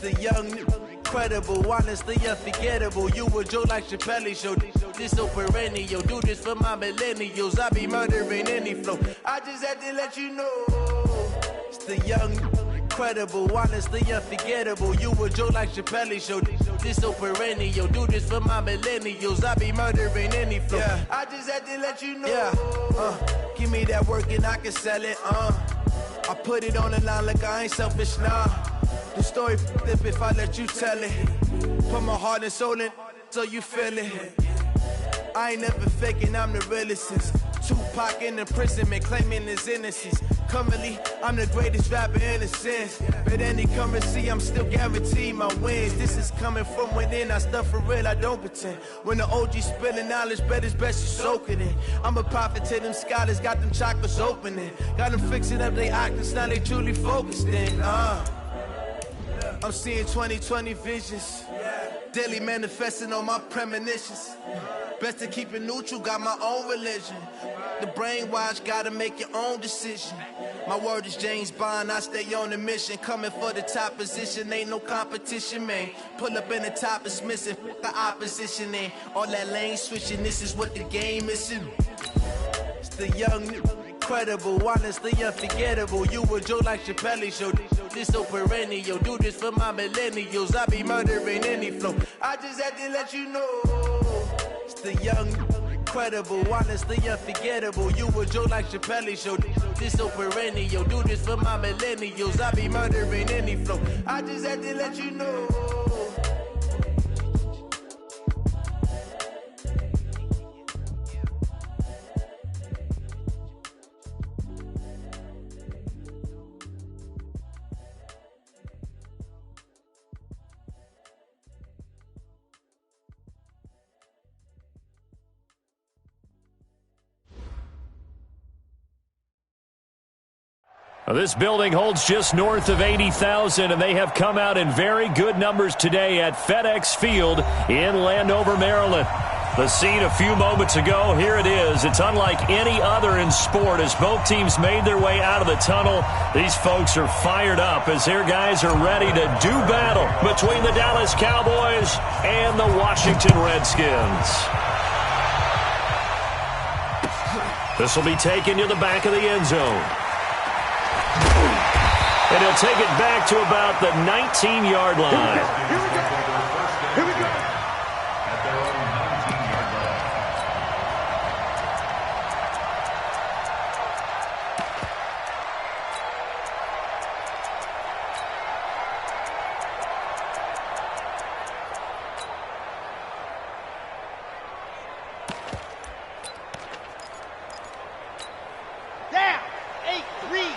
The young, incredible, honestly unforgettable. You a Joe like Chappelle show. This so perennial. Do this for my millennials. I be murdering any flow. I just had to let you know. It's the young, incredible, honestly unforgettable. You a Joe like Chappelle show. This so perennial. Do this for my millennials. I be murdering any flow. Yeah. I just had to let you know. Yeah. Give me that work and I can sell it. I put it on the line like I ain't selfish, nah. The story flip if I let you tell it. Put my heart and soul in so you feel it. I ain't never faking, I'm the realest since Tupac in imprisonment, claiming his innocence. Currently, I'm the greatest rapper in a sense. But any currency, I'm still guaranteed my wins. This is coming from within, I stuff for real, I don't pretend. When the OG spilling knowledge, bet it's best you soak it in. I'm a prophet to them scholars, got them chakras opening. Got them fixing up they octaves, now they truly focused in. I'm seeing 2020 visions. Daily manifesting on my premonitions. Best to keep it neutral, got my own religion. The brainwash, gotta make your own decision. My word is James Bond, I stay on a mission. Coming for the top position, ain't no competition, man. Pull up in the top, it's missing, the opposition in. All that lane switching, this is what the game is in. It's the young, incredible, honestly unforgettable. You a Joe like Chappelle show. This so perennial. Do this for my millennials. I be murdering any flow. I just had to let you know. It's the young, incredible, honestly unforgettable. You a Joe like Chappelle show. This so perennial. Do this for my millennials. I be murdering any flow. I just had to let you know. This building holds just north of 80,000, and they have come out in very good numbers today at FedEx Field in Landover, Maryland. The scene a few moments ago, here it is. It's unlike any other in sport as both teams made their way out of the tunnel. These folks are fired up as their guys are ready to do battle between the Dallas Cowboys and the Washington Redskins. This will be taken to the back of the end zone. And he'll take it back to about the 19-yard line. Here we go. Here we go. At their own 19-yard line. Down. 8-3.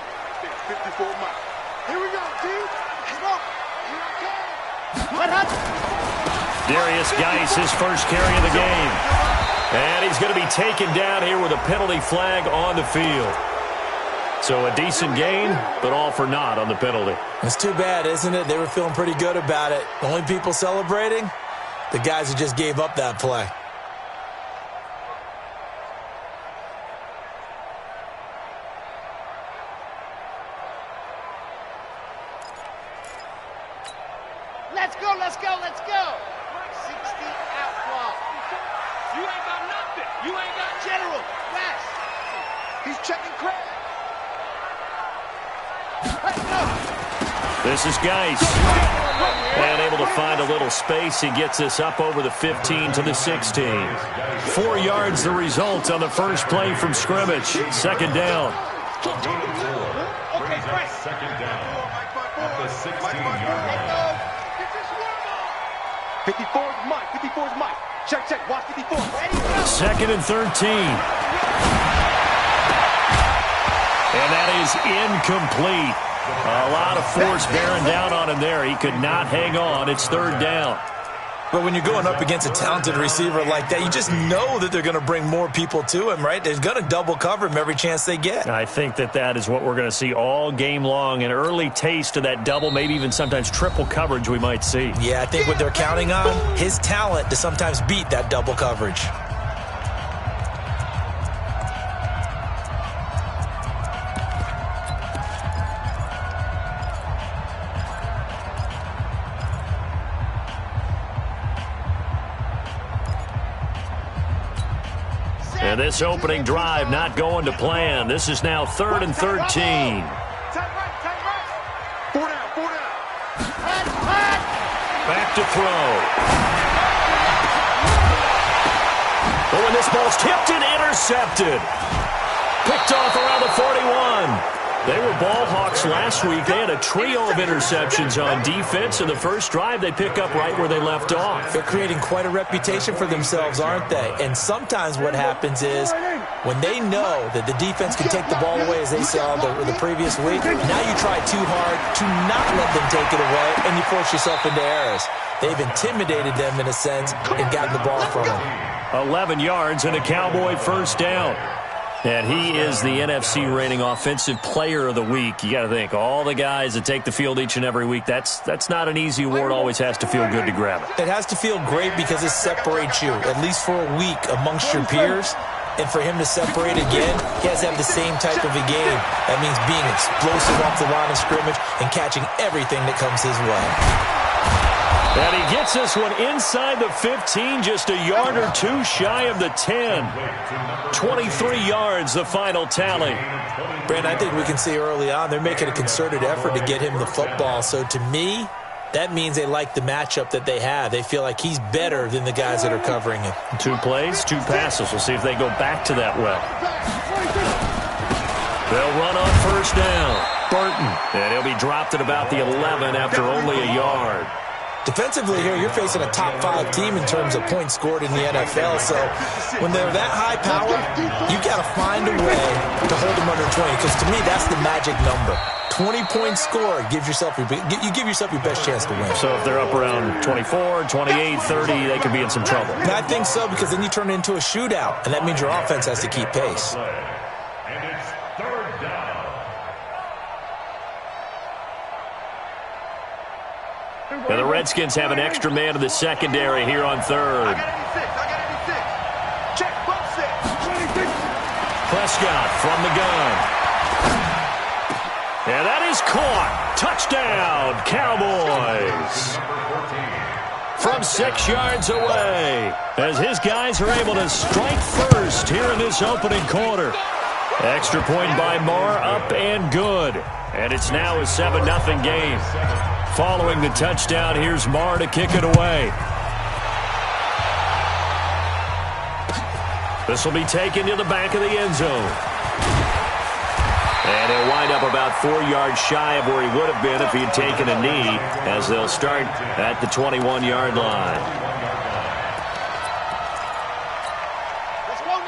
54 miles. Here we go, dude. Come on. Here I come. What happened? Darius Geis, his first carry of the game. And he's going to be taken down here with a penalty flag on the field. So a decent gain, but all for naught on the penalty. It's too bad, isn't it? They were feeling pretty good about it. The only people celebrating, the guys who just gave up that play. Let's go, let's go, let's go. 60 out ball. You ain't got nothing. You ain't got General. West. He's checking Craig. Let's go. This is Geis. And able to find a little space. He gets this up over the 15 to the 16. 4 yards the result on the first play from scrimmage. Second down. Okay, Frank. Second down. At the 16-yard line. 54 is Mike. 54 is Mike. Check, check. Watch 54. Ready, go. Second and 13. And that is incomplete. A lot of force bearing down on him there. He could not hang on. It's third down. But when you're going up against a talented receiver like that, you just know that they're going to bring more people to him, right? They're going to double cover him every chance they get. I think that is what we're going to see all game long. An early taste of that double, maybe even sometimes triple coverage we might see. Yeah, I think what they're counting on, his talent to sometimes beat that double coverage. This opening drive not going to plan. This is now 3rd and 13. Back to throw. Oh, and this ball's tipped and intercepted. Picked off around the 41. They were ball hawks last week. They had a trio of interceptions on defense. In the first drive, they pick up right where they left off. They're creating quite a reputation for themselves, aren't they? And sometimes what happens is when they know that the defense can take the ball away, as they saw the previous week, now you try too hard to not let them take it away, and you force yourself into errors. They've intimidated them in a sense and gotten the ball from them. 11 yards and a Cowboy first down. And he is the NFC reigning offensive player of the week. You got to think, all the guys that take the field each and every week, that's not an easy award. Always has to feel good to grab it. It has to feel great because it separates you, at least for a week, amongst your peers. And for him to separate again, he has to have the same type of a game. That means being explosive off the line of scrimmage and catching everything that comes his way. And he gets this one inside the 15, just a yard or two shy of the 10. 23 yards, the final tally. Brandon, I think we can see early on they're making a concerted effort to get him the football. So to me, that means they like the matchup that they have. They feel like he's better than the guys that are covering him. 2 plays, 2 passes. We'll see if they go back to that well. They'll run on first down. Burton. And he'll be dropped at about the 11 after only a yard. Defensively here, you're facing a top-5 team in terms of points scored in the NFL. So when they're that high power, you got to find a way to hold them under 20. Because to me, that's the magic number. 20 points scored gives yourself you give yourself your best chance to win. So if they're up around 24, 28, 30, they could be in some trouble. And I think so, because then you turn it into a shootout, and that means your offense has to keep pace. And it's 3rd down. And the Redskins have an extra man in the secondary here on 3rd. Check, both six. Prescott from the gun. And that is caught. Touchdown, Cowboys. From 6 yards away, as his guys are able to strike first here in this opening quarter. Extra point by Marr, up and good. And it's now a 7-0 game. Following the touchdown, here's Marr to kick it away. This will be taken to the back of the end zone. And he'll wind up about 4 yards shy of where he would have been if he had taken a knee, as they'll start at the 21-yard line.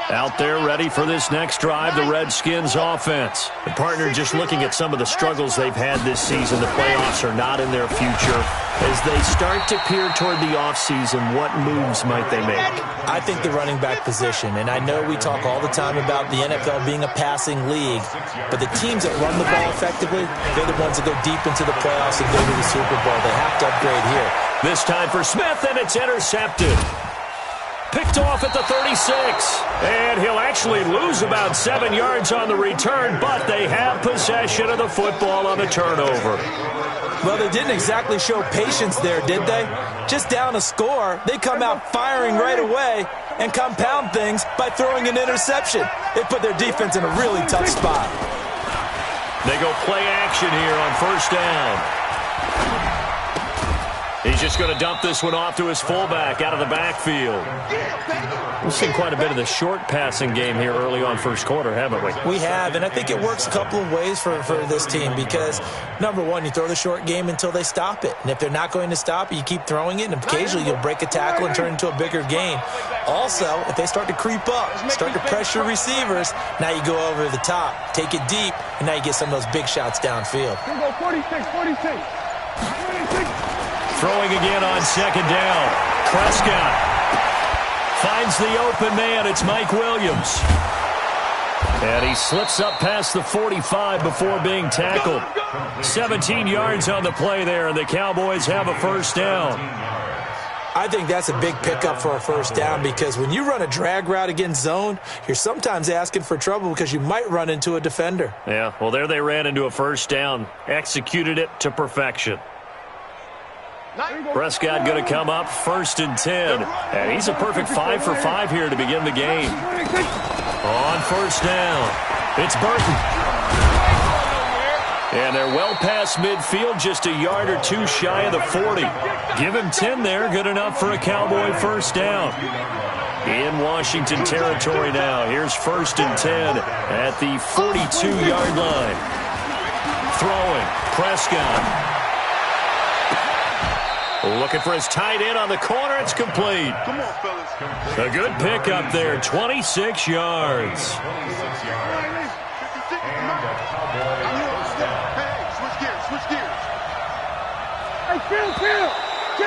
Out there ready for this next drive, the Redskins offense. The partner just looking at some of the struggles they've had this season. The playoffs are not in their future. As they start to peer toward the offseason, what moves might they make? I think the running back position, and I know we talk all the time about the NFL being a passing league, but the teams that run the ball effectively, they're the ones that go deep into the playoffs and go to the Super Bowl. They have to upgrade here. This time for Smith, and it's intercepted. Picked off at the 36. And he'll actually lose about 7 yards on the return, but they have possession of the football on the turnover. Well, they didn't exactly show patience there, did they? Just down a score, they come out firing right away and compound things by throwing an interception. They put their defense in a really tough spot. They go play action here on first down. He's just going to dump this one off to his fullback out of the backfield. We've seen quite a bit of the short passing game here early on first quarter, haven't we? We have, and I think it works a couple of ways for this team because, number one, you throw the short game until they stop it. And if they're not going to stop it, you keep throwing it, and occasionally you'll break a tackle and turn it into a bigger game. Also, if they start to creep up, start to pressure receivers, now you go over the top, take it deep, and now you get some of those big shots downfield. Here we go, 46. Throwing again on second down. Prescott finds the open man. It's Mike Williams. And he slips up past the 45 before being tackled. 17 yards on the play there, and the Cowboys have a first down. I think that's a big pickup for a first down because when you run a drag route against zone, you're sometimes asking for trouble because you might run into a defender. Yeah, well, there they ran into a first down. Executed it to perfection. Prescott going to come up 1st and 10. And he's a perfect 5 for 5 here to begin the game. On first down, it's Burton. And they're well past midfield, just a yard or two shy of the 40. Give him 10 there, good enough for a Cowboy first down. In Washington territory now. Here's 1st and 10 at the 42-yard line. Throwing, Prescott. Looking for his tight end on the corner. It's complete. Come on, fellas. A good pickup there, 26 yards.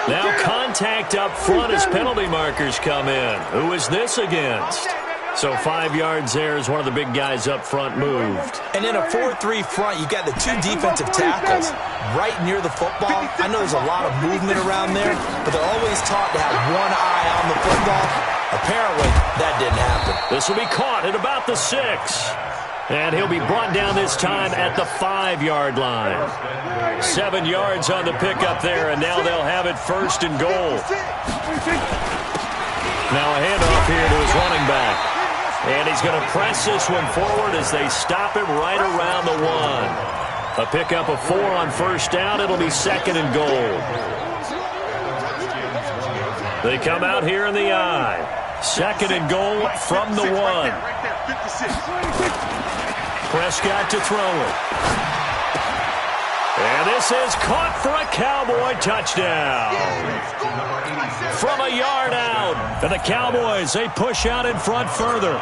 Now contact up front as penalty markers come in. Who is this against? So 5 yards there as one of the big guys up front moved. And in a 4-3 front, you got the 2 defensive tackles right near the football. I know there's a lot of movement around there, but they're always taught to have one eye on the football. Apparently, that didn't happen. This will be caught at about the 6. And he'll be brought down this time at the 5-yard line. 7 yards on the pickup there, and now they'll have it 1st and goal. Now a handoff here to his running back. And he's going to press this one forward as they stop him right around the 1. A pickup of 4 on first down. It'll be 2nd and goal. They come out here in the eye. 2nd and goal from the 1. Prescott to throw it. And this is caught for a Cowboy touchdown. From a yard out. And the Cowboys, they push out in front further.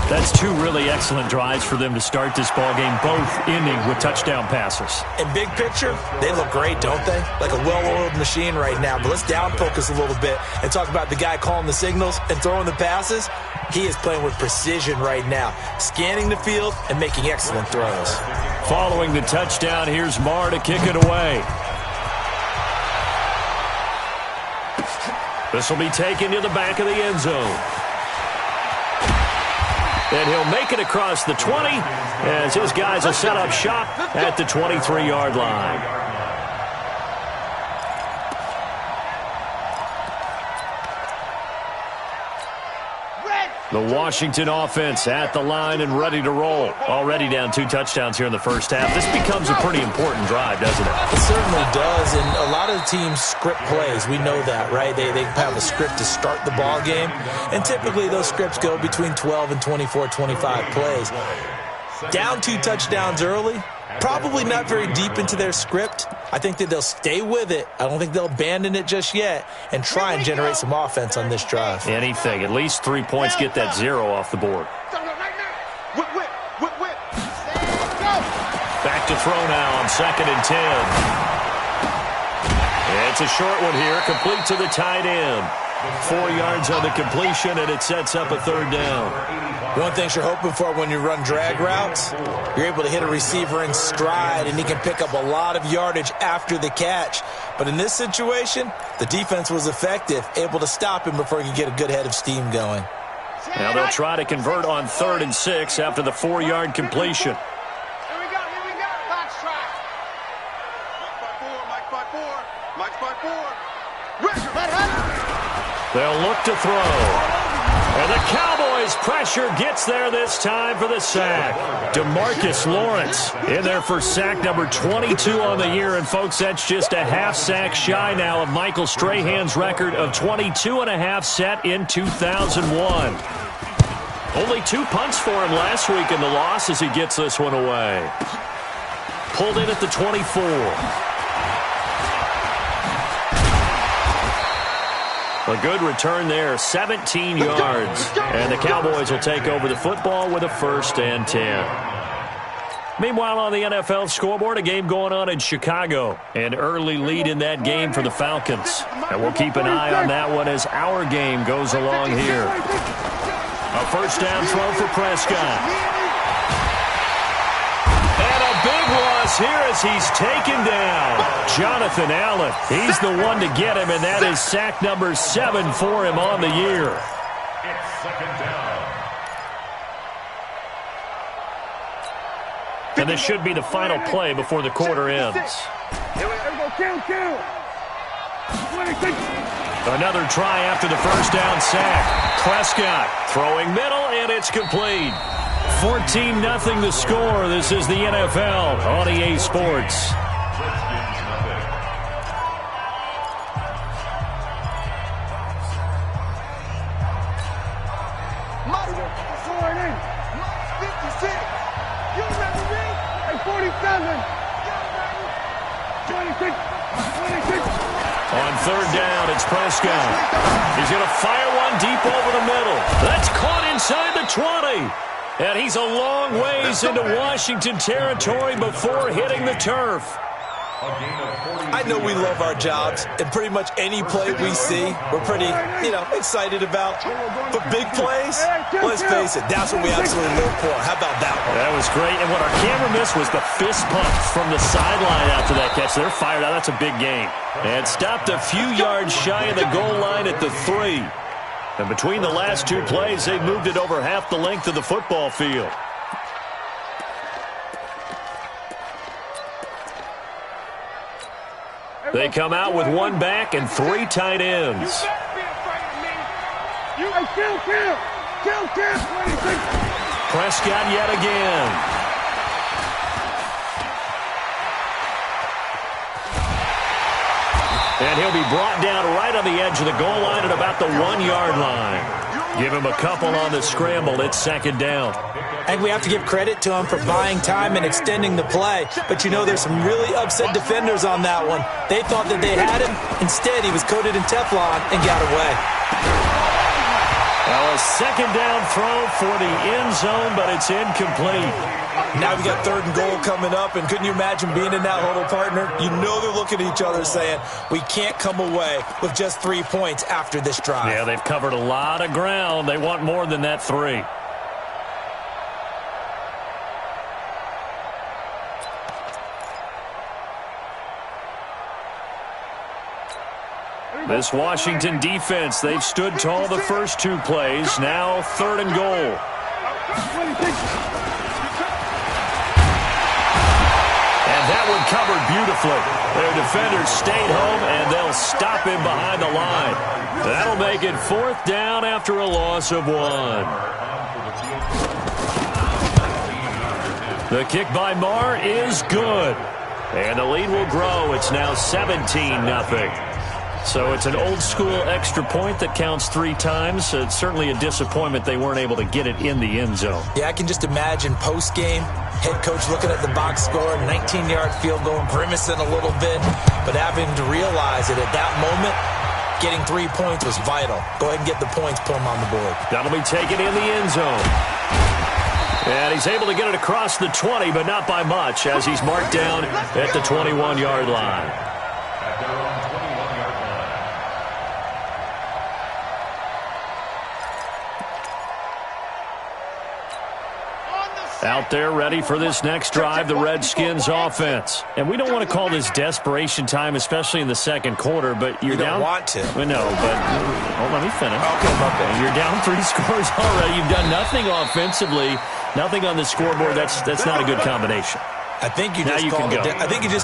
That's 2 really excellent drives for them to start this ballgame, both ending with touchdown passes. In big picture, they look great, don't they? Like a well-oiled machine right now. But let's down focus a little bit and talk about the guy calling the signals and throwing the passes. He is playing with precision right now, scanning the field and making excellent throws. Following the touchdown, here's Marr to kick it away. This will be taken to the back of the end zone. And he'll make it across the 20 as his guys will set up shop at the 23-yard line. The Washington offense at the line and ready to roll. Already down 2 touchdowns here in the first half. This becomes a pretty important drive, doesn't it? It certainly does, and a lot of the teams script plays. We know that, right? They have a script to start the ball game, and typically those scripts go between 12 and 24, 25 plays. Down 2 touchdowns early, probably not very deep into their script. I think that they'll stay with it. I don't think they'll abandon it just yet and try and generate some offense on this drive. Anything. At least 3 points, get that 0 off the board. Back to throw now on 2nd and 10. It's a short one here, complete to the tight end. 4 yards on the completion, and it sets up a 3rd down. One thing you're hoping for when you run drag routes, you're able to hit a receiver in stride, and he can pick up a lot of yardage after the catch. But in this situation, the defense was effective, able to stop him before he could get a good head of steam going. Now they'll try to convert on 3rd and 6 after the 4-yard completion. Here we go. Box track. Mike by four. They'll look to throw. And the Cowboys' pressure gets there this time for the sack. DeMarcus Lawrence in there for sack number 22 on the year. And, folks, that's just a half sack shy now of Michael Strahan's record of 22.5 set in 2001. Only 2 punts for him last week in the loss as he gets this one away. Pulled in at the 24. A good return there, 17 yards. And the Cowboys will take over the football with a 1st and 10. Meanwhile, on the NFL scoreboard, a game going on in Chicago. An early lead in that game for the Falcons. And we'll keep an eye on that one as our game goes along here. A 1st down throw for Prescott. And a big loss here as he's taken down. Jonathan Allen, he's the one to get him, and that is sack number 7 for him on the year. It's 2nd down. And this should be the final play before the quarter ends. Here we go. Kill. Another try after the first down sack. Prescott throwing middle, and it's complete. 14-0 the score. This is the NFL on EA Sports. On third down, it's Prescott. He's going to fire one deep over the middle. That's caught inside the 20. And he's a long ways into Washington territory before hitting the turf. I know we love our jobs, and pretty much any play we see, we're pretty, excited about. But big plays, let's face it, that's what we absolutely live for. How about that one? That was great. And what our camera missed was the fist pump from the sideline after that catch. They're fired out. That's a big game. And stopped a few yards shy of the goal line at the 3. And between the last two plays, they moved it over half the length of the football field. They come out with one back and 3 tight ends. Prescott yet again. And he'll be brought down right on the edge of the goal line at about the 1-yard line. Give him a couple on the scramble. It's second down. I think we have to give credit to him for buying time and extending the play. But there's some really upset defenders on that one. They thought that they had him. Instead, he was coated in Teflon and got away. Well, a second down throw for the end zone, but it's incomplete. Now we got third and goal coming up, and couldn't you imagine being in that huddle, partner? They're looking at each other saying, we can't come away with just 3 points after this drive. Yeah, they've covered a lot of ground. They want more than that 3. This Washington defense, they've stood tall the first 2 plays. Now third and goal. And that one covered beautifully. Their defenders stayed home, and they'll stop him behind the line. That'll make it 4th down after a loss of 1. The kick by Marr is good. And the lead will grow. It's now 17-0. So it's an old-school extra point that counts 3 times. It's certainly a disappointment they weren't able to get it in the end zone. Yeah, I can just imagine post-game, head coach looking at the box score, 19-yard field goal, grimacing a little bit, but having to realize that at that moment, getting 3 points was vital. Go ahead and get the points, put them on the board. That'll be taken in the end zone. And he's able to get it across the 20, but not by much, as he's marked down at the 21-yard line. Out there ready for this next drive, the Redskins offense. And we don't want to call this desperation time, especially in the second quarter, but you're down. You don't want to. No, but let me finish. Okay. You're down 3 scores already. You've done nothing offensively, nothing on the scoreboard. That's not a good combination. I think you just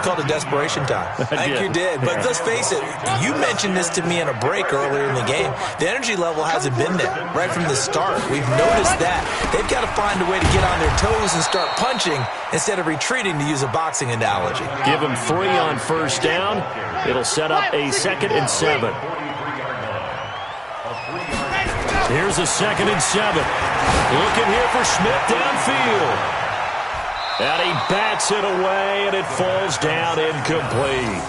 called it desperation time. I think you did. But let's face it, you mentioned this to me in a break earlier in the game. The energy level hasn't been there right from the start. We've noticed that. They've got to find a way to get on their toes and start punching instead of retreating, to use a boxing analogy. Give them 3 on first down. It'll set up a 2nd and 7. Here's a 2nd and 7. Looking here for Smith downfield. And he bats it away, and it falls down incomplete.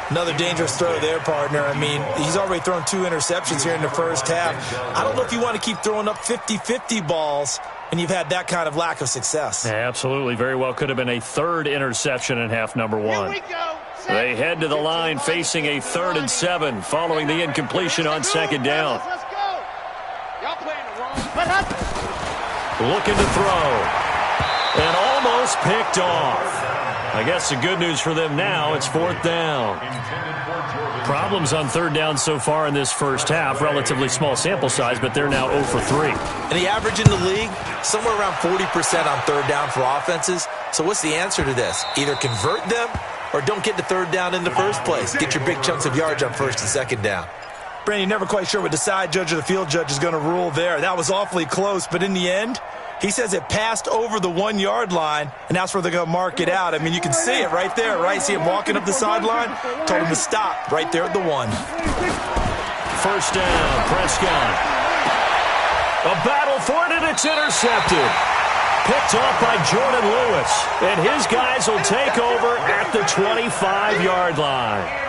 Another dangerous throw there, partner. I mean, he's already thrown 2 interceptions here in the first half. I don't know if you want to keep throwing up 50-50 balls when you've had that kind of lack of success. Yeah, absolutely. Very well could have been a 3rd interception in half number 1. They head to the line facing a 3rd and 7 following the incompletion on 2nd down. Looking to throw. And almost picked off. I guess the good news for them now, it's 4th down. Problems on 3rd down so far in this first half. Relatively small sample size, but they're now 0 for 3. And the average in the league, somewhere around 40% on 3rd down for offenses. So what's the answer to this? Either convert them or don't get to 3rd down in the first place. Get your big chunks of yards on 1st and 2nd down. Brandon, you're never quite sure what the side judge or the field judge is going to rule there. That was awfully close, but in the end, he says it passed over the 1-yard line, and that's where they're going to mark it out. I mean, you can see it right there, right? See him walking up the sideline? Told him to stop right there at the 1. First down, Prescott. A battle for it, and it's intercepted. Picked off by Jordan Lewis, and his guys will take over at the 25-yard line.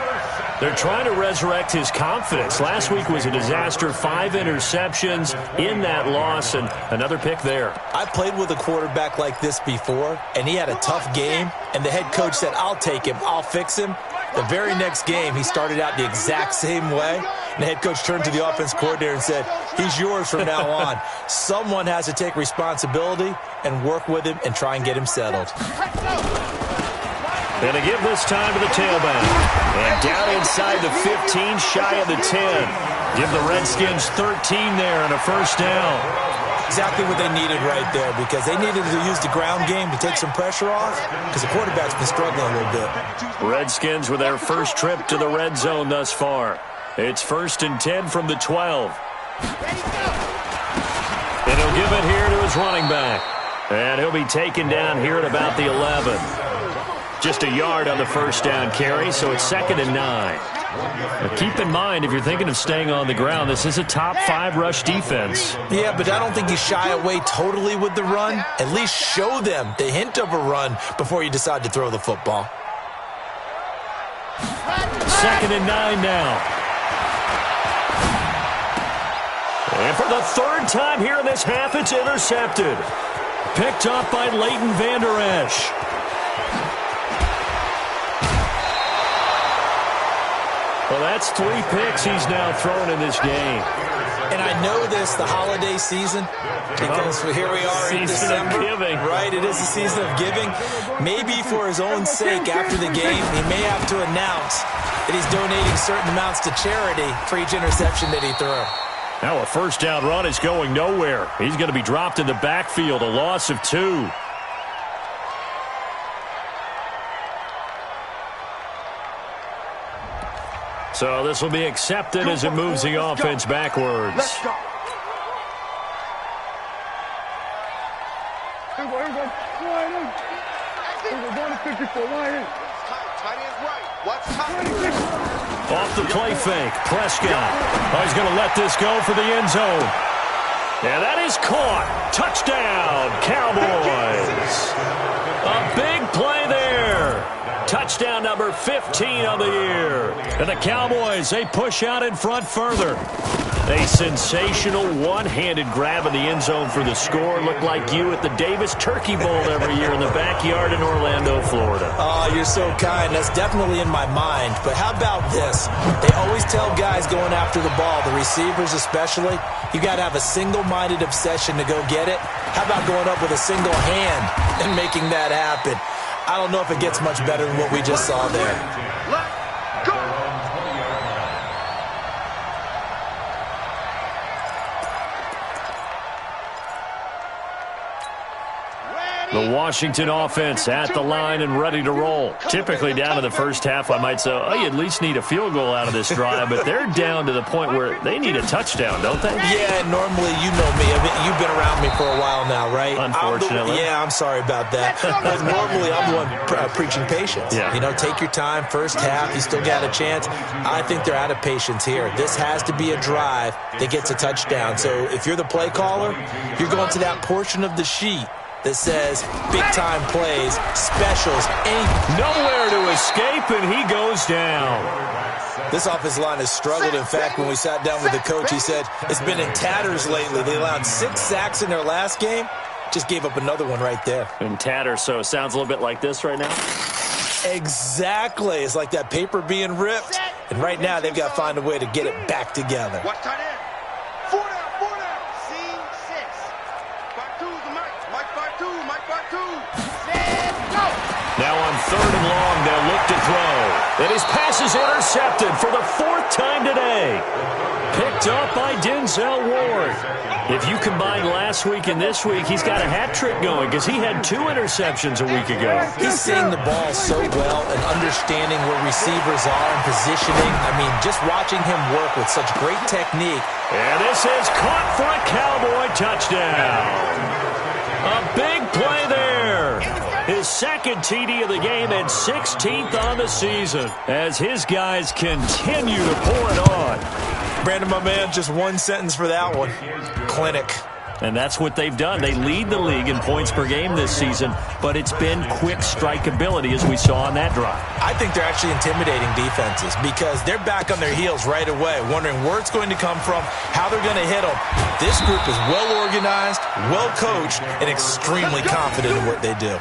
They're trying to resurrect his confidence. Last week was a disaster. 5 interceptions in that loss, and another pick there. I played with a quarterback like this before, and he had a tough game, and the head coach said, I'll take him, I'll fix him. The very next game, he started out the exact same way, and the head coach turned to the offense coordinator and said, he's yours from now on. Someone has to take responsibility and work with him and try and get him settled. And to give this time to the tailback. And down inside the 15, shy of the 10. Give the Redskins 13 there and a first down. Exactly what they needed right there, because they needed to use the ground game to take some pressure off, because the quarterback's been struggling a little bit. Redskins with their first trip to the red zone thus far. It's 1st and 10 from the 12. And he'll give it here to his running back. And he'll be taken down here at about the 11. Just a yard on the first down carry, so it's 2nd and 9. Now keep in mind, if you're thinking of staying on the ground, this is a top 5 rush defense. Yeah, but I don't think you shy away totally with the run. At least show them the hint of a run before you decide to throw the football. 2nd and 9 now. And for the 3rd time here in this half, it's intercepted. Picked up by Leighton Vander Esch. Well, that's 3 picks he's now thrown in this game. And I know this, the holiday season, because here we are in December. Season of giving. Right, it is the season of giving. Maybe for his own sake, after the game, he may have to announce that he's donating certain amounts to charity for each interception that he threw. Now a first down run is going nowhere. He's going to be dropped in the backfield, a loss of 2. So this will be accepted as it moves the offense backwards. Let's go. Off the play fake, Prescott. Oh, he's going to let this go for the end zone. And that is caught. Touchdown, Cowboys. A big play there. Touchdown number 15 of the year. And the Cowboys, they push out in front further. A sensational one-handed grab in the end zone for the score. Looked like you at the Davis Turkey Bowl every year in the backyard in Orlando, Florida. Oh, you're so kind. That's definitely in my mind. But how about this? They always tell guys going after the ball, the receivers especially, you got to have a single-minded obsession to go get it. How about going up with a single hand and making that happen? I don't know if it gets much better than what we just saw there. Let's go. The Washington offense at the line and ready to roll. Typically down to the first half, I might say, oh, you at least need a field goal out of this drive, but they're down to the point where they need a touchdown, don't they? Yeah, normally, you know me. You've been around me for a while now, right? Unfortunately. I'm sorry about that. But normally, I'm the one preaching patience. Yeah. You know, take your time, first half, you still got a chance. I think they're out of patience here. This has to be a drive that gets a touchdown. So if you're the play caller, you're going to that portion of the sheet that says big-time plays, specials, nowhere to escape, and he goes down. This offensive line has struggled. In fact, when we sat down with the coach, he said it's been in tatters lately. They allowed 6 sacks in their last game. Just gave up another one right there. In tatters, so it sounds a little bit like this right now? Exactly. It's like that paper being ripped. And right now, they've got to find a way to get it back together. Watch tight end. 4 down, 4 down. Scene 6. 5-2's the mic. Mike 5-2, Mike 5-2. Set, go. Now on 3rd and long, they'll look to throw. And his pass is intercepted for the 4th time today. Picked up by Denzel Ward. If you combine last week and this week, he's got a hat trick going because he had 2 interceptions a week ago. He's seeing the ball so well and understanding where receivers are and positioning. I mean, just watching him work with such great technique. And this is caught for a Cowboy touchdown. A big play there. His 2nd TD of the game and 16th on the season as his guys continue to pour it on. Brandon, my man, just one sentence for that one. Clinic. And that's what they've done. They lead the league in points per game this season, but it's been quick strikeability as we saw on that drive. I think they're actually intimidating defenses because they're back on their heels right away, wondering where it's going to come from, how they're going to hit them. This group is well organized, well coached, and extremely confident in what they do.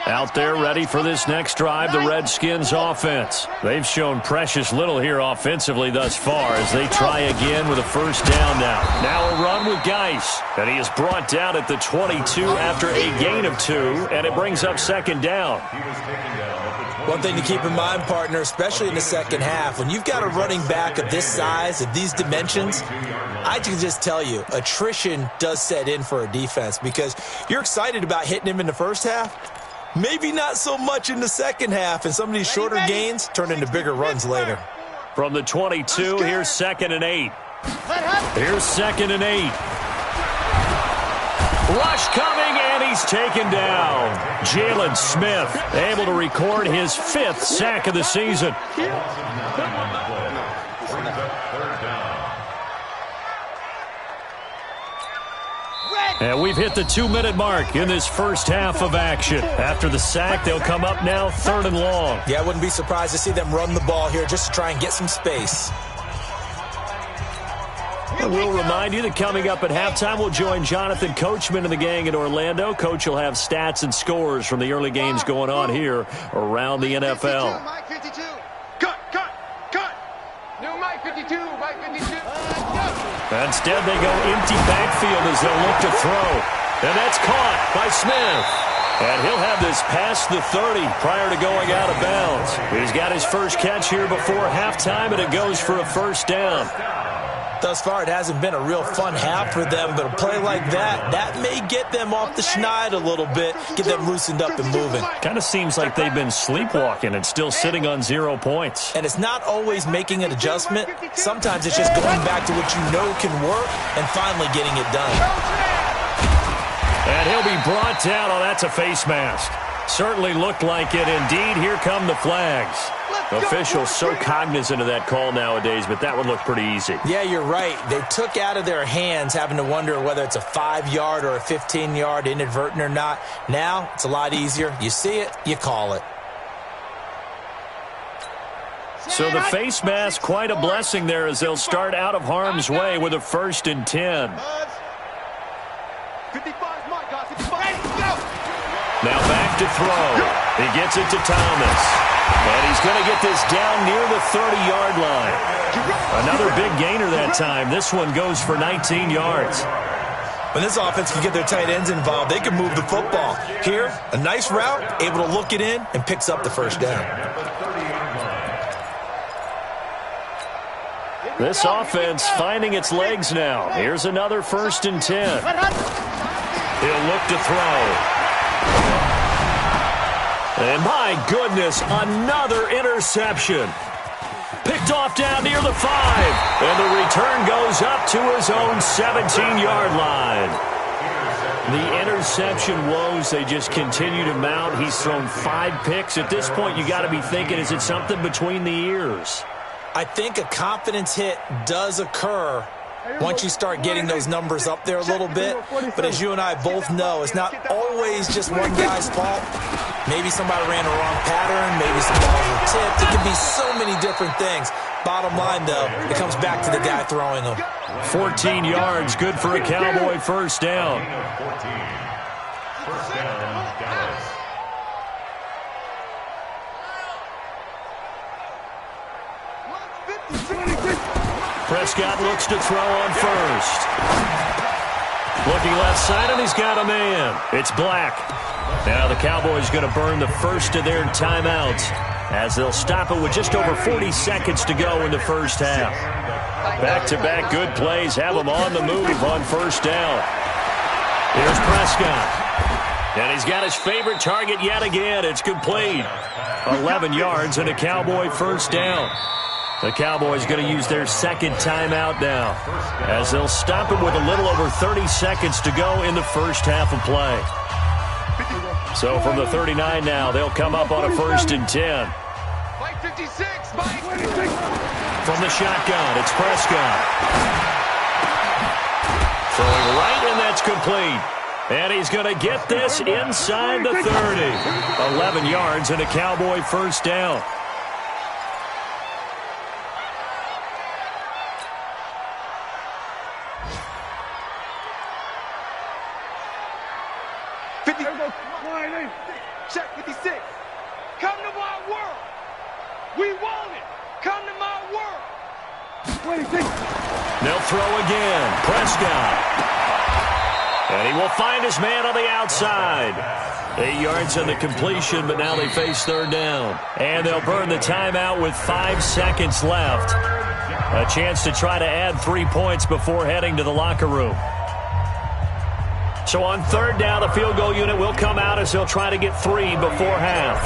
Out there ready for this next drive, the Redskins offense. They've shown precious little here offensively thus far as they try again with a 1st down now. Now a run with Geis, and he is brought down at the 22 after a gain of 2, and it brings up 2nd down. One thing to keep in mind, partner, especially in the second half, when you've got a running back of this size, of these dimensions, I can just tell you, attrition does set in for a defense because you're excited about hitting him in the first half. Maybe not so much in the second half, and some of these shorter gains turn into bigger runs later. From the 22, here's 2nd and 8. Here's 2nd and 8. Rush coming, and he's taken down. Jalen Smith able to record his 5th sack of the season. And we've hit the 2-minute mark in this first half of action. After the sack, they'll come up now 3rd and long. Yeah, I wouldn't be surprised to see them run the ball here just to try and get some space. And we'll remind you that coming up at halftime, we'll join Jonathan Coachman and the gang in Orlando. Coach will have stats and scores from the early games going on here around the NFL. Mike 52. Cut. New Mike 52. Mike 52. Instead, they go empty backfield as they'll look to throw. And that's caught by Smith. And he'll have this past the 30 prior to going out of bounds. He's got his first catch here before halftime, and it goes for a 1st down. Thus far, it hasn't been a real fun half for them, but a play like that may get them off the schneid a little bit, get them loosened up and moving. Kind of seems like they've been sleepwalking and still sitting on 0 points. And it's not always making an adjustment. Sometimes it's just going back to what you know can work and finally getting it done. And he'll be brought down. Oh, that's a face mask. Certainly looked like it. Indeed, here come the flags. Officials so cognizant of that call nowadays, but that would look pretty easy. Yeah, you're right. They took out of their hands having to wonder whether it's a 5-yard or a 15-yard inadvertent or not. Now, it's a lot easier. You see it, you call it. So the face mask, quite a blessing there as they'll start out of harm's way with a 1st and 10. 55, my God, 55. Ready, go! Now back to throw. He gets it to Thomas. And he's going to get this down near the 30-yard line. Another big gainer that time. This one goes for 19 yards. When this offense can get their tight ends involved, they can move the football. Here, a nice route, able to look it in, and picks up the 1st down. This offense finding its legs now. Here's another 1st and 10. He'll look to throw. And my goodness, another interception. Picked off down near the 5. And the return goes up to his own 17-yard line. The interception woes, they just continue to mount. He's thrown 5 picks. At this point, you got to be thinking, is it something between the ears? I think a confidence hit does occur once you start getting those numbers up there a little bit. But as you and I both know, it's not always just one guy's fault. Maybe somebody ran a wrong pattern. Maybe some balls were tipped. It could be so many different things. Bottom line, though, it comes back to the guy throwing them. 14 yards, good for a Cowboy 1st down. 1st down, Dallas. Prescott looks to throw on first. Looking left side, and he's got a man. It's Black. Now the Cowboys going to burn the first of their timeouts as they'll stop it with just over 40 seconds to go in the first half. Back-to-back good plays have them on the move on first down. Here's Prescott. And he's got his favorite target yet again. It's complete. 11 yards and a Cowboy first down. The Cowboys going to use their second timeout now as they'll stop it with a little over 30 seconds to go in the first half of play. So from the 39 now, they'll come up on a 1st and 10. Mike 56, Mike. From the shotgun, it's Prescott. Throwing right, and that's complete. And he's going to get this inside the 30. 11 yards and a Cowboy first down. Check 56. Come to my world. We want it. Come to my world. They'll throw again. Prescott. And he will find his man on the outside. 8 yards on the completion, but now they face third down. And they'll burn the timeout with 5 seconds left. A chance to try to add 3 points before heading to the locker room. So on third down, the field goal unit will come out as they'll try to get 3 before half.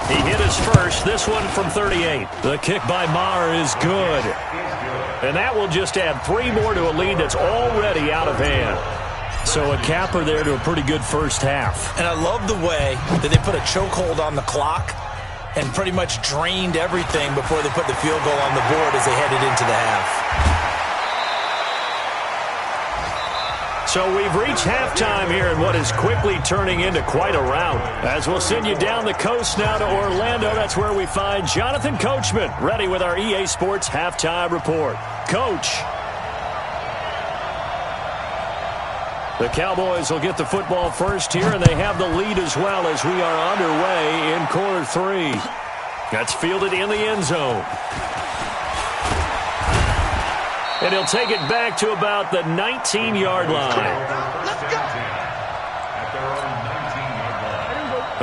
He hit his first, this one from 38. The kick by Maher is good. And that will just add 3 more to a lead that's already out of hand. So a capper there to a pretty good first half. And I love the way that they put a chokehold on the clock and pretty much drained everything before they put the field goal on the board as they headed into the half. So we've reached halftime here in what is quickly turning into quite a rout. As we'll send you down the coast now to Orlando, that's where we find Jonathan Coachman, ready with our EA Sports Halftime Report. Coach. The Cowboys will get the football first here, and they have the lead as well as we are underway in quarter 3. That's fielded in the end zone. And he'll take it back to about the 19-yard line. Let's go.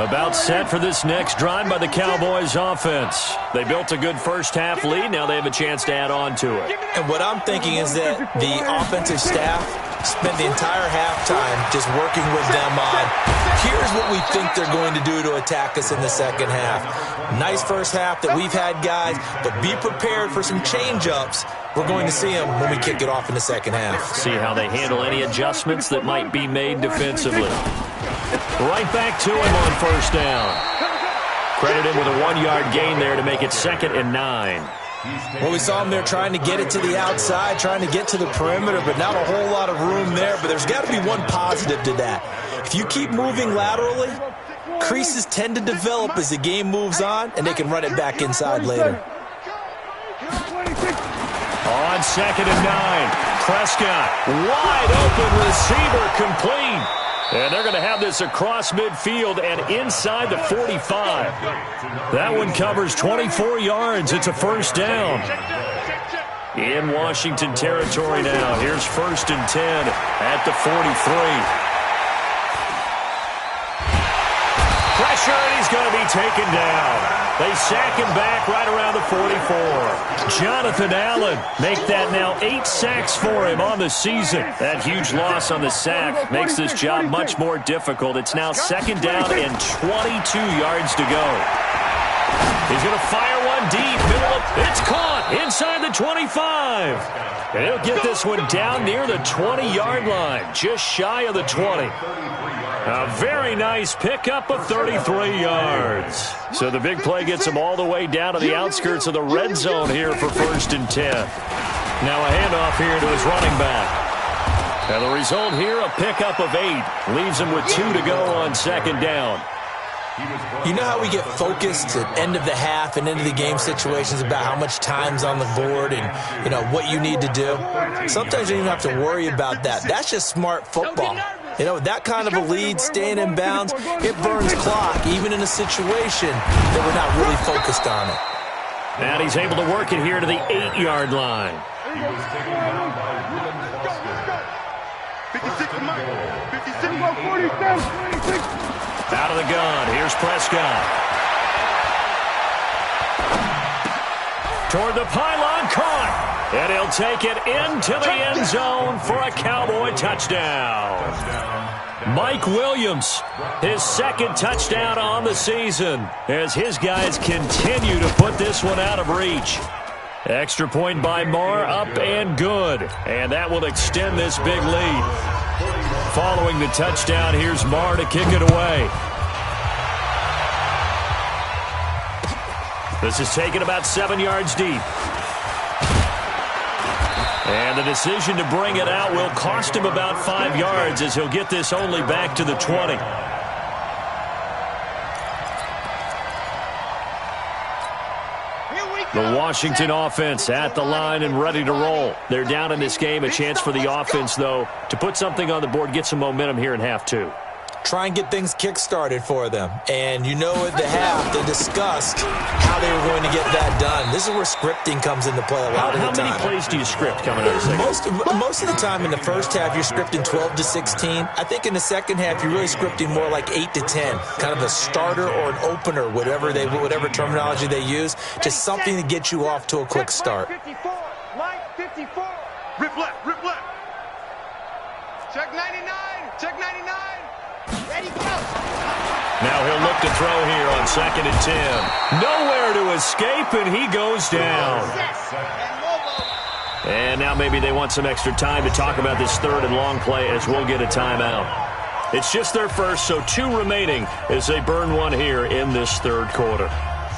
About set for this next drive by the Cowboys offense. They built a good first half lead. Now they have a chance to add on to it. And what I'm thinking is that the offensive staff spent the entire halftime just working with them on, here's what we think they're going to do to attack us in the second half. Nice first half that we've had, guys, but be prepared for some change-ups. We're going to see them when we kick it off in the second half. See how they handle any adjustments that might be made defensively. Right back to him on first down. Credit him with a 1-yard gain there to make it 2nd and 9. Well, we saw him there trying to get it to the outside, trying to get to the perimeter, but not a whole lot of room there. But there's got to be one positive to that. If you keep moving laterally, creases tend to develop as the game moves on, and they can run it back inside later. On 2nd and 9, Prescott, wide open receiver, complete. And they're going to have this across midfield and inside the 45. That one covers 24 yards. It's a first down. In Washington territory now. Here's 1st and 10 at the 43. Pressure, and he's going to be taken down. They sack him back right around the 44. Jonathan Allen make that now 8 sacks for him on the season. That huge loss on the sack makes this job much more difficult. It's now 2nd down and 22 yards to go. He's going to fire one deep. It's caught inside the 25. And he'll get this one down near the 20-yard line, just shy of the 20. A very nice pickup of 33 yards. So the big play gets him all the way down to the outskirts of the red zone here for 1st and 10. Now a handoff here to his running back. And the result here, a pickup of 8. Leaves him with 2 to go on 2nd down. You know how we get focused at end of the half and into the game situations about how much time's on the board and, you know, what you need to do? Sometimes you don't even have to worry about that. That's just smart football. You know, that kind of a lead, staying in bounds, it burns clock, even in a situation that we're not really focused on it. And he's able to work it here to the 8-yard line. He was taken down by William Foster. 56 to Mike. 56. 46. Out of the gun. Here's Prescott. Toward the pylon, caught. And he'll take it into the end zone for a Cowboy touchdown. Mike Williams, his second touchdown on the season, as his guys continue to put this one out of reach. Extra point by Marr, up and good. And that will extend this big lead. Following the touchdown, here's Marr to kick it away. This is taken about 7 yards deep. And the decision to bring it out will cost him about 5 yards, as he'll get this only back to the 20. The Washington offense at the line and ready to roll. They're down in this game. A chance for the offense, though, to put something on the board, get some momentum here in half two. Try and get things kick-started for them. And you know at the half, they discussed how they were going to get that done. This is where scripting comes into play a lot of the time. How many plays do you script coming out of the second? Most of the time in the first half, you're scripting 12 to 16. I think in the second half, you're really scripting more like 8 to 10. Kind of a starter or an opener, whatever terminology they use. Just something to get you off to a quick start. 54. Line 54. Rip left. Rip left. Check 99. Check 99. Ready, go. Now he'll look to throw here on 2nd and 10. Nowhere to escape, and he goes down. And now maybe they want some extra time to talk about this third and long play, as we'll get a timeout. It's just their first, so 2 remaining as they burn one here in this third quarter.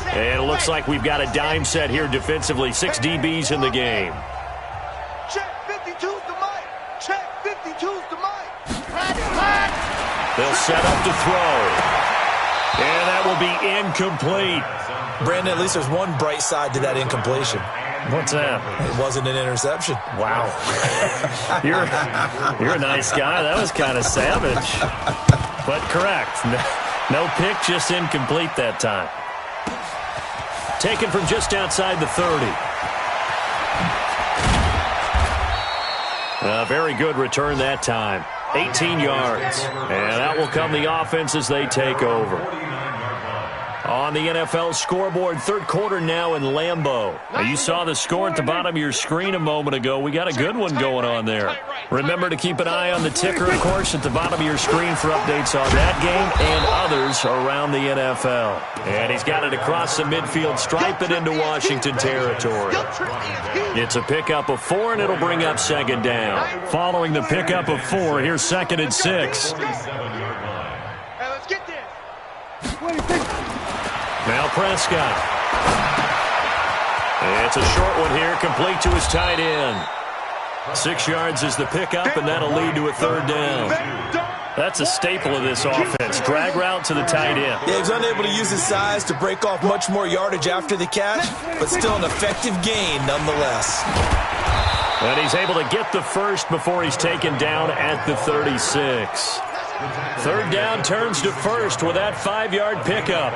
And it looks like we've got a dime set here defensively. 6 DBs in the game. Check 52's to Mike. Check 52's to Mike. They'll set up to throw. And that will be incomplete. Brandon, at least there's one bright side to that incompletion. What's that? It wasn't an interception. Wow. You're a nice guy. That was kind of savage. But correct. No pick, just incomplete that time. Taken from just outside the 30. A very good return that time. 18 yards. And out will come the offense as they take over. On the NFL scoreboard, third quarter now in Lambeau. Now, you saw the score at the bottom of your screen a moment ago. We got a good one going on there. Remember to keep an eye on the ticker, of course, at the bottom of your screen for updates on that game and others around the NFL. And he's got it across the midfield, stripe it into Washington territory. It's a pickup of 4, and it'll bring up 2nd down. Following the pickup of 4, here's 2nd and 6. Let's get this. Now Prescott. It's a short one here, complete to his tight end. 6 yards is the pickup, and that'll lead to a 3rd down. That's a staple of this offense. Drag route to the tight end. Yeah, he's unable to use his size to break off much more yardage after the catch, but still an effective gain nonetheless. And he's able to get the first before he's taken down at the 36. 3rd down turns to 1st with that 5-yard pickup.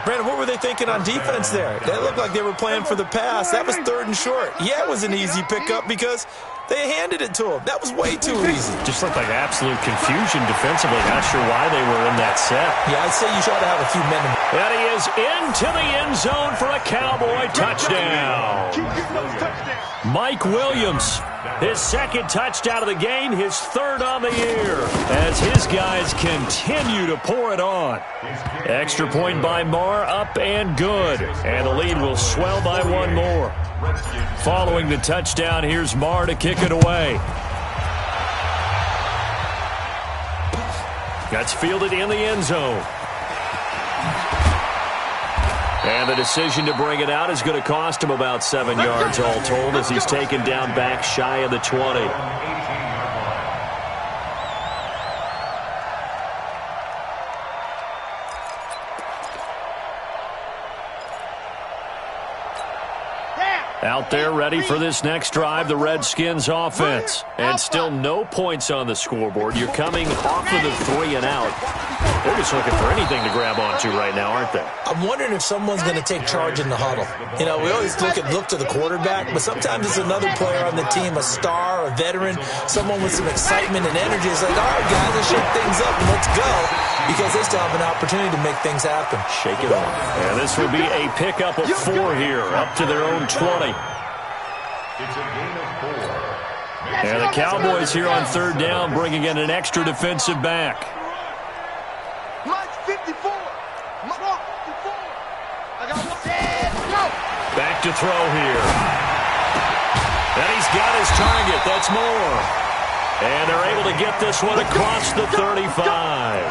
Brandon, what were they thinking on defense there? They looked like they were playing for the pass. That was 3rd and short. Yeah, it was an easy pickup because they handed it to him. That was way too easy. Just looked like absolute confusion defensively. Not sure why they were in that set. Yeah, I'd say you should have a few men. And he is into the end zone for a Cowboy touchdown. Mike Williams, his 2nd touchdown of the game, his 3rd on the year, as his guys continue to pour it on. Extra point by Marr, up and good. And the lead will swell by 1 more. Following the touchdown, here's Marr to kick it away. That's fielded in the end zone. And the decision to bring it out is going to cost him about 7 yards all told, as he's taken down back shy of the 20. Out there ready for this next drive, the Redskins offense. And still no points on the scoreboard. You're coming off of the 3 and out. They're just looking for anything to grab onto right now, aren't they? I'm wondering if someone's going to take charge in the huddle. You know, we always look to the quarterback, but sometimes it's another player on the team, a star, a veteran, someone with some excitement and energy. It's like, all right, guys, let's shake things up and let's go, because they still have an opportunity to make things happen. Shake it up. And this will be a pickup of 4 here, up to their own 20. It's a gain of 4. And the Cowboys here on 3rd down, bringing in an extra defensive back. Back to throw here. And he's got his target. That's Moore. And they're able to get this one across the 35.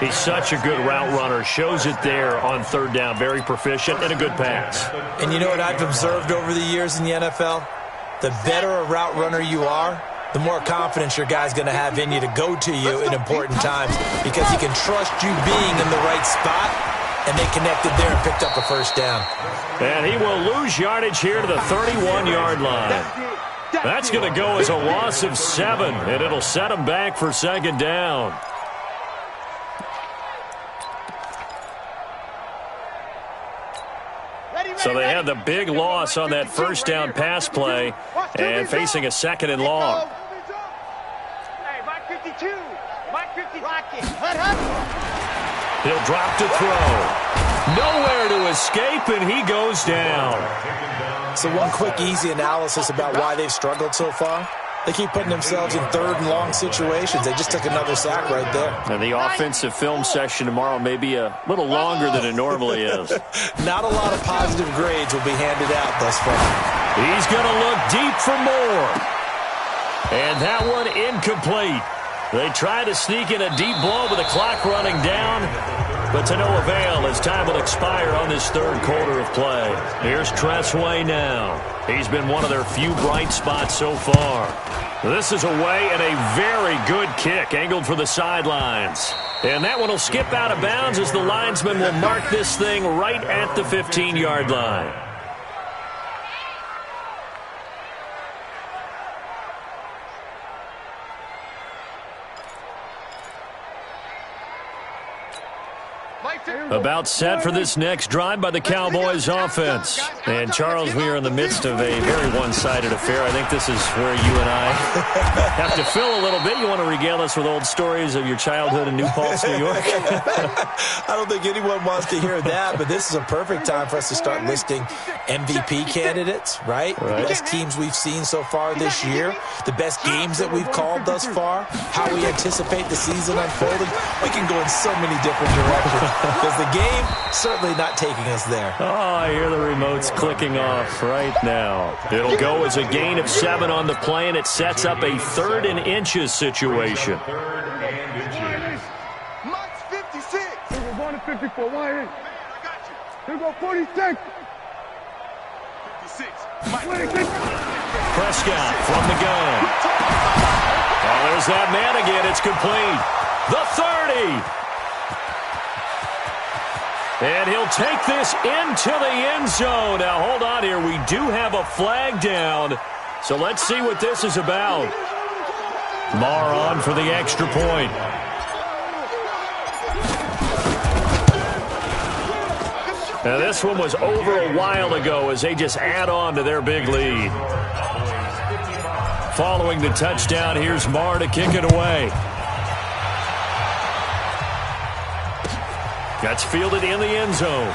He's such a good route runner. Shows it there on 3rd down. Very proficient and a good pass. And you know what I've observed over the years in the NFL? The better a route runner you are, the more confidence your guy's going to have in you to go to you in important times, because he can trust you being in the right spot, and they connected there and picked up a 1st down. And he will lose yardage here to the 31-yard line. That's going to go as a loss of 7, and it'll set him back for 2nd down. So they had the big loss on that 1st down pass play and facing a 2nd and long. He'll drop to throw. Nowhere to escape, and he goes down. So one quick, easy analysis about why they've struggled so far. They keep putting themselves in 3rd and long situations. They just took another sack right there. And the offensive film session tomorrow may be a little longer than it normally is. Not a lot of positive grades will be handed out thus far. He's going to look deep for more. And that one incomplete. They try to sneak in a deep ball with the clock running down, but to no avail as time will expire on this 3rd quarter of play. Here's Tressway now. He's been one of their few bright spots so far. This is away and a very good kick angled for the sidelines. And that one will skip out of bounds as the linesman will mark this thing right at the 15-yard line. About set for this next drive by the Cowboys offense. And, Charles, we are in the midst of a very one-sided affair. I think this is where you and I have to fill a little bit. You want to regale us with old stories of your childhood in New Paltz, New York? I don't think anyone wants to hear that, but this is a perfect time for us to start listing MVP candidates, right? The best teams we've seen so far this year, the best games that we've called thus far, how we anticipate the season unfolding. We can go in so many different directions. Because the game certainly not taking us there. Oh, I hear the remotes clicking off right now. It'll go as a gain of 7 on the play, and it sets up a 3rd and inches situation. 3rd and inches. Mike's 56. We're going to 54. Why here? I got you. Here go 46. 56. 26. Prescott from the gun. Oh, there's that man again. It's complete. The 30. And he'll take this into the end zone. Now, hold on here. We do have a flag down. So let's see what this is about. Marr on for the extra point. Now, this one was over a while ago as they just add on to their big lead. Following the touchdown, here's Marr to kick it away. That's fielded in the end zone.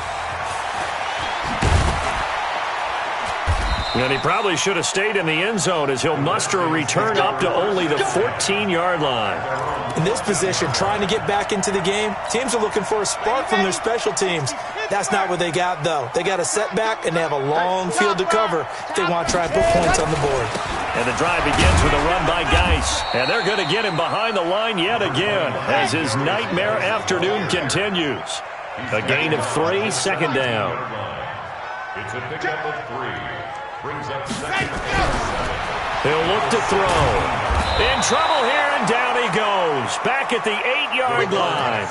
And he probably should have stayed in the end zone as he'll muster a return up to only the 14-yard line. In this position, trying to get back into the game, teams are looking for a spark from their special teams. That's not what they got, though. They got a setback, and they have a long field to cover if they want to try and put points on the board. And the drive begins with a run by Geis. And they're going to get him behind the line yet again as his nightmare afternoon continues. A gain of 3, 2nd down. It's a pickup of 3. brings up second and 7. He'll look to throw. In trouble here, and down he goes. Back at the 8-yard line.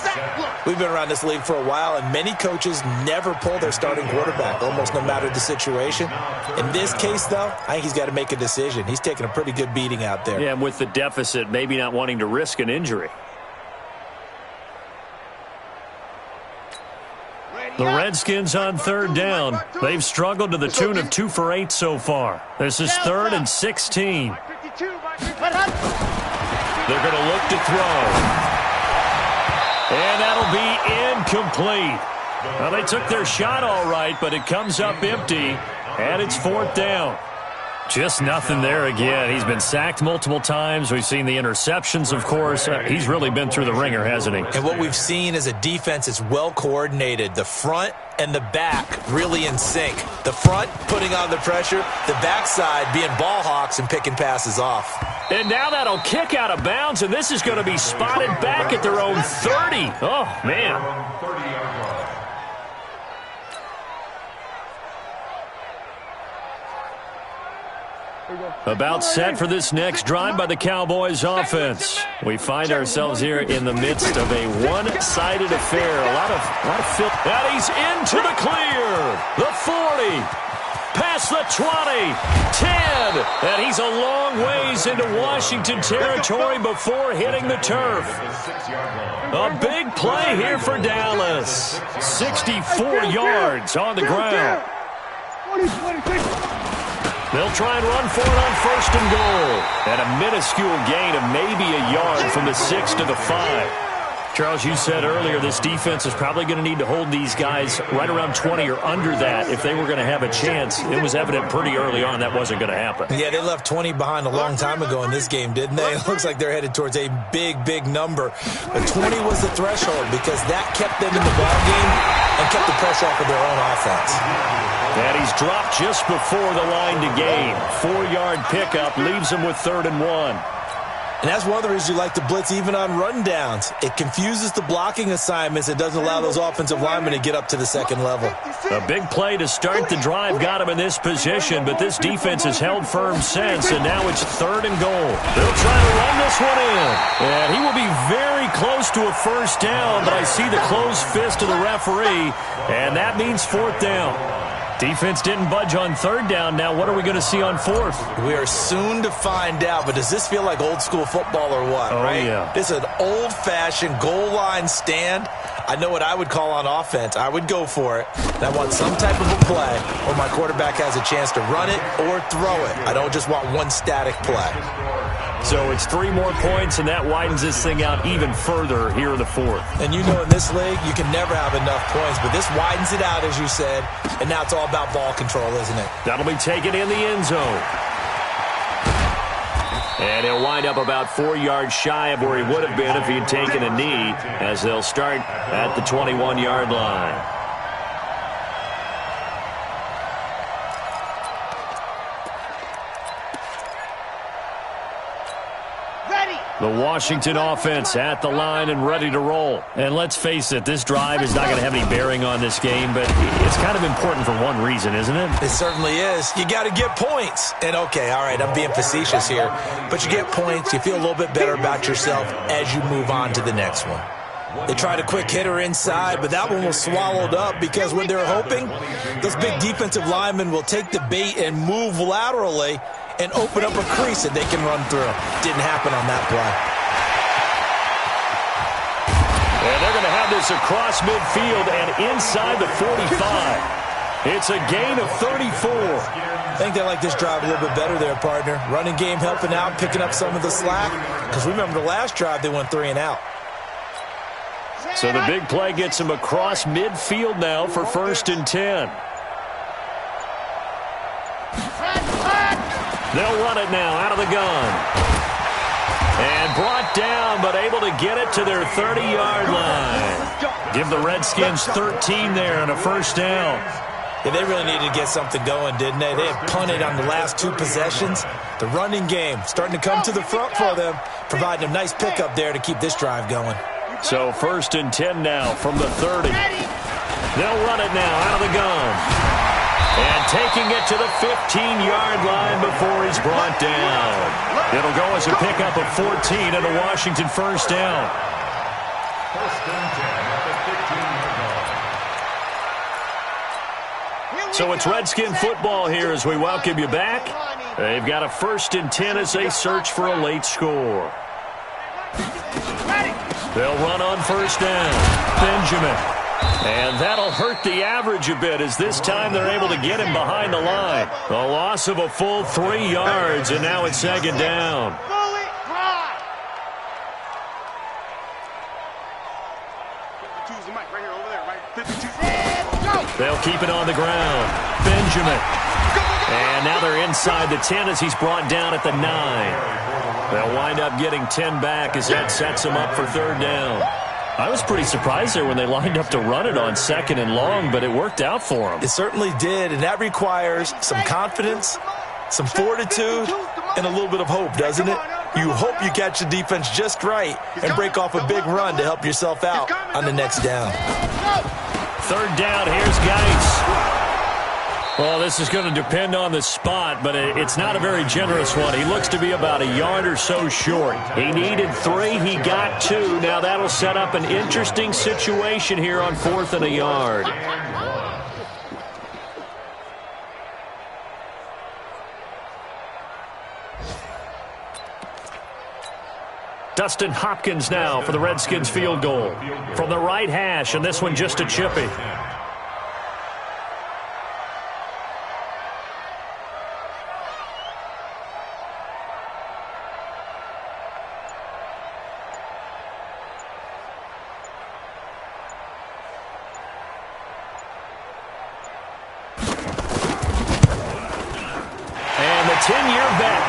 We've been around this league for a while, and many coaches never pull their starting quarterback, almost no matter the situation. In this case, though, I think he's got to make a decision. He's taking a pretty good beating out there. Yeah, and with the deficit, maybe not wanting to risk an injury. The Redskins on third down. They've struggled to the tune of 2 for 8 so far. This is 3rd and 16. They're going to look to throw. And that'll be incomplete. Well, they took their shot all right, but it comes up empty, and it's 4th down. Just nothing there again. He's been sacked multiple times. We've seen the interceptions, of course. He's really been through the ringer, hasn't he? And what we've seen is a defense that's well coordinated. The front and the back really in sync. The front putting on the pressure, the backside being ball hawks and picking passes off. And now that'll kick out of bounds, and this is going to be spotted back at their own 30. Oh, man. 30-yard line. About set for this next drive by the Cowboys offense. We find ourselves here in the midst of a one-sided affair. A lot of fill. And he's into the clear. The 40. Past the 20. 10. And he's a long ways into Washington territory before hitting the turf. A big play here for Dallas. 64 yards on the ground. They'll try and run for it on 1st and goal. And a minuscule gain of maybe a yard from the 6 to the 5. Charles, you said earlier this defense is probably going to need to hold these guys right around 20 or under that if they were going to have a chance. It was evident pretty early on that wasn't going to happen. Yeah, they left 20 behind a long time ago in this game, didn't they? It looks like they're headed towards a big, big number. But 20 was the threshold because that kept them in the ballgame and kept the pressure off of their own offense. And he's dropped just before the line to gain. 4-yard pickup leaves him with 3rd and 1. And that's one of the reasons you like to blitz even on rundowns. It confuses the blocking assignments. It doesn't allow those offensive linemen to get up to the second level. A big play to start the drive got him in this position, but this defense has held firm since, and now it's 3rd and goal. They'll try to run this one in. And he will be very close to a 1st down, but I see the closed fist of the referee, and that means 4th down. Defense didn't budge on 3rd down. Now what are we going to see on 4th? We are soon to find out, but does this feel like old school football or what, right? Yeah. This is an old-fashioned goal line stand. I know what I would call on offense. I would go for it. And I want some type of a play where my quarterback has a chance to run it or throw it. I don't just want one static play. So it's 3 more points, and that widens this thing out even further here in the 4th. And you know in this league, you can never have enough points, but this widens it out, as you said, and now it's all about ball control, isn't it? That'll be taken in the end zone. And he'll wind up about 4 yards shy of where he would have been if he had taken a knee, as they'll start at the 21-yard line. The Washington offense at the line and ready to roll. And let's face it, this drive is not going to have any bearing on this game, but it's kind of important for one reason, isn't it? It certainly is. You got to get points. And okay, all right, I'm being facetious here, but you get points, you feel a little bit better about yourself as you move on to the next one. They tried a quick hitter inside, but that one was swallowed up because what they're hoping, those big defensive linemen will take the bait and move laterally and open up a crease that they can run through. Didn't happen on that play. And they're going to have this across midfield and inside the 45. It's a gain of 34. I think they like this drive a little bit better there, partner. Running game helping out, picking up some of the slack. Because remember the last drive, they went 3 and out. So the big play gets him across midfield now for 1st and 10. They'll run it now out of the gun. And brought down, but able to get it to their 30-yard line. Give the Redskins 13 there and a 1st down. Yeah, they really needed to get something going, didn't they? They had punted on the last 2 possessions. The running game starting to come to the front for them, providing a nice pickup there to keep this drive going. So 1st and 10 now from the 30. They'll run it now out of the gun. And taking it to the 15-yard line before he's brought down. It'll go as a pickup of 14 and a Washington first down. First and 10 at the 15-yard line. So it's Redskin football here as we welcome you back. They've got a first and 10 as they search for a late score. They'll run on first down. Benjamin. And that'll hurt the average a bit as this time they're able to get him behind the line. A loss of a full 3 yards, and now it's second down. They'll keep it on the ground. Benjamin. And now they're inside the 10 as he's brought down at the 9. They'll wind up getting 10 back as that sets them up for third down. I was pretty surprised there when they lined up to run it on second and long, but it worked out for them. It certainly did, and that requires some confidence, some fortitude, and a little bit of hope, doesn't it? You hope you catch the defense just right and break off a big run to help yourself out on the next down. Third down, here's Geis. Well, this is going to depend on the spot, but it's not a very generous one. He looks to be about a yard or so short. He needed 3. He got 2. Now that'll set up an interesting situation here on 4th and a yard. Dustin Hopkins now for the Redskins field goal. From the right hash, and this one just a chippy.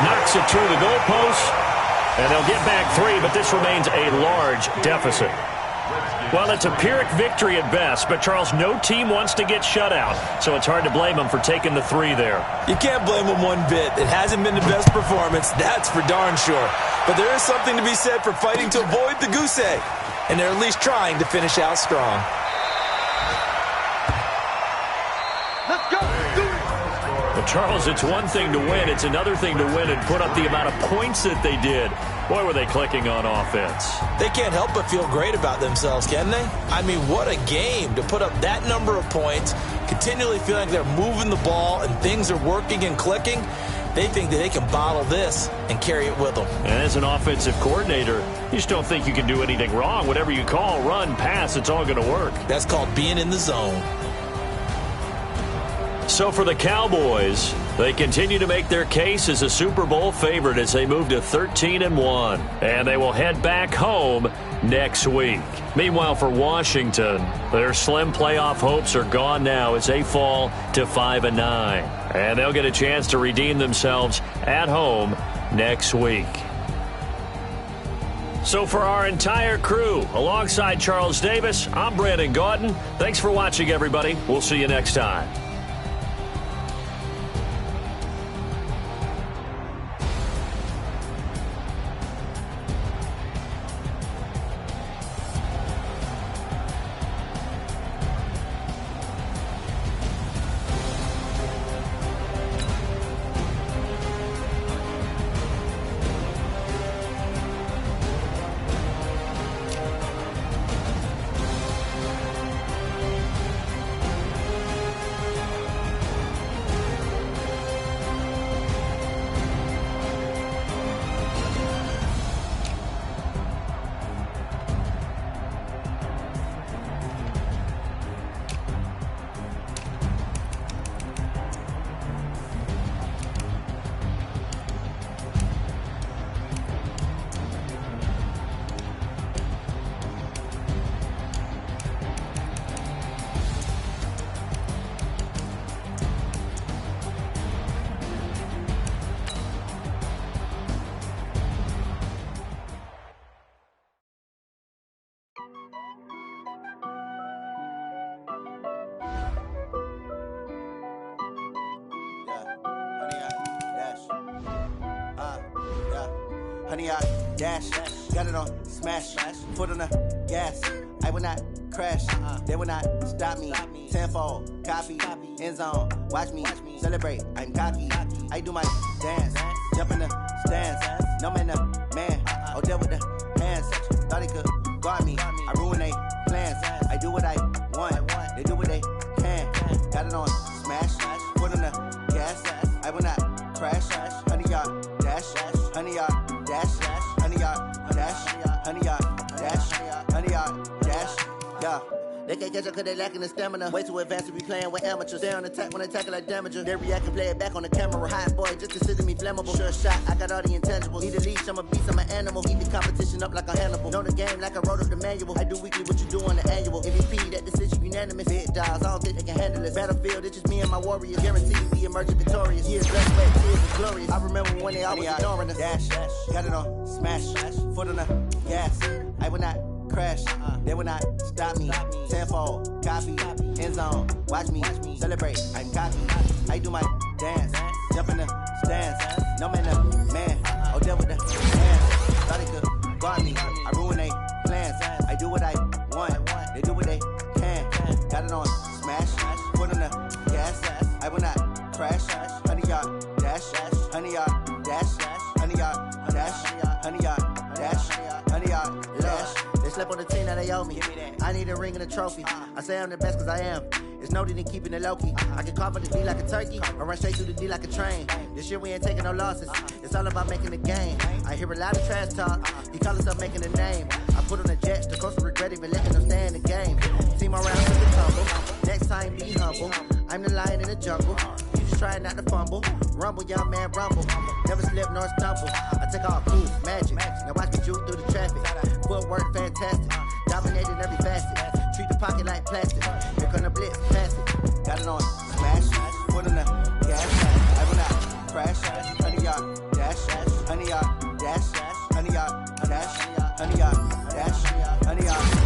Knocks it through the goalpost, and they'll get back 3, but this remains a large deficit. Well, it's a Pyrrhic victory at best, but, Charles, no team wants to get shut out, so it's hard to blame them for taking the 3 there. You can't blame them one bit. It hasn't been the best performance, that's for darn sure. But there is something to be said for fighting to avoid the goose egg, and they're at least trying to finish out strong. Let's go. Well, Charles, it's one thing to win. It's another thing to win and put up the amount of points that they did. Boy, were they clicking on offense. They can't help but feel great about themselves, can they? I mean, what a game to put up that number of points, continually feeling like they're moving the ball and things are working and clicking. They think that they can bottle this and carry it with them. And as an offensive coordinator, you just don't think you can do anything wrong. Whatever you call, run, pass, it's all going to work. That's called being in the zone. So for the Cowboys, they continue to make their case as a Super Bowl favorite as they move to 13-1. And they will head back home next week. Meanwhile, for Washington, their slim playoff hopes are gone now as they fall to 5-9. And they'll get a chance to redeem themselves at home next week. So for our entire crew, alongside Charles Davis, I'm Brandon Gaudin. Thanks for watching, everybody. We'll see you next time. Honey, I dash, got it on, smash, foot on the gas. I will not crash. They will not stop me. Tenfold, copy, end zone. Watch me celebrate. I'm cocky. I do my dance, jump in the stands. No man, man. Oh, deal with the hands. Thought he could guard me. I ruin they plans. I do what I want. They do what they can. Got it on smash. Put on the gas. I will not crash. 100-yard dash. 100-yard dash. 100-yard dash. 100-yard dash. 100-yard dash. Yeah. They can't catch up cause they lacking the stamina. Way too advanced to be playing with amateurs. Stay on attack when they tackle like damager. They react and play it back on the camera. Hot boy, just consider me flammable. Sure shot, I got all the intangibles. Need a leash, I'm a beast, I'm an animal. Eat the competition up like a Hannibal. Know the game like I wrote up the manual. I do weekly what you do on the annual. MVP, that decision unanimous. Big dials, I don't think they can handle this. Battlefield, it's just me and my warriors. Guaranteed we emerging victorious. Years less wait, tears is glorious. I remember when they always ignoring us. Dash, got it on smash. Foot on the gas. I will not crash. They will not stop me. Tenfold, copy, end zone. Watch me celebrate. I'm cocky. I do my dance, jump in the stands. No man, man. Oh, deal with the hands. Thought he could guard me. I ruin they plans. I do what I want. They do what they can. Got it on smash. Put on the gas. I will not crash. 100-yard dash. 100-yard dash. 100-yard dash. 100-yard dash. 100-yard dash. They slept on the team that they owe me. I need a ring and a trophy. I say I'm the best cause I am. It's noted in keeping it low-key. I can cough at the D like a turkey, or run straight through the D like a train. This year we ain't taking no losses. It's all about making the game. I hear a lot of trash talk. He call himself making a name. I put on the Jets, the coach will regret even letting them stay in the game. Team around with the tumble. Next time be humble. I'm the lion in the jungle. You just try not to fumble. Rumble, young man, rumble. Never slip nor stumble. I take all cool, magic. Now watch me juke through the traffic. Footwork fantastic. Dominating every facet. Treat the pocket like plastic. Here come the blitz, pass it. Got it on smash. Put on the gas. I will not crash. 100-yard dash. 100-yard dash. 100-yard dash. 100-yard dash. 100-yard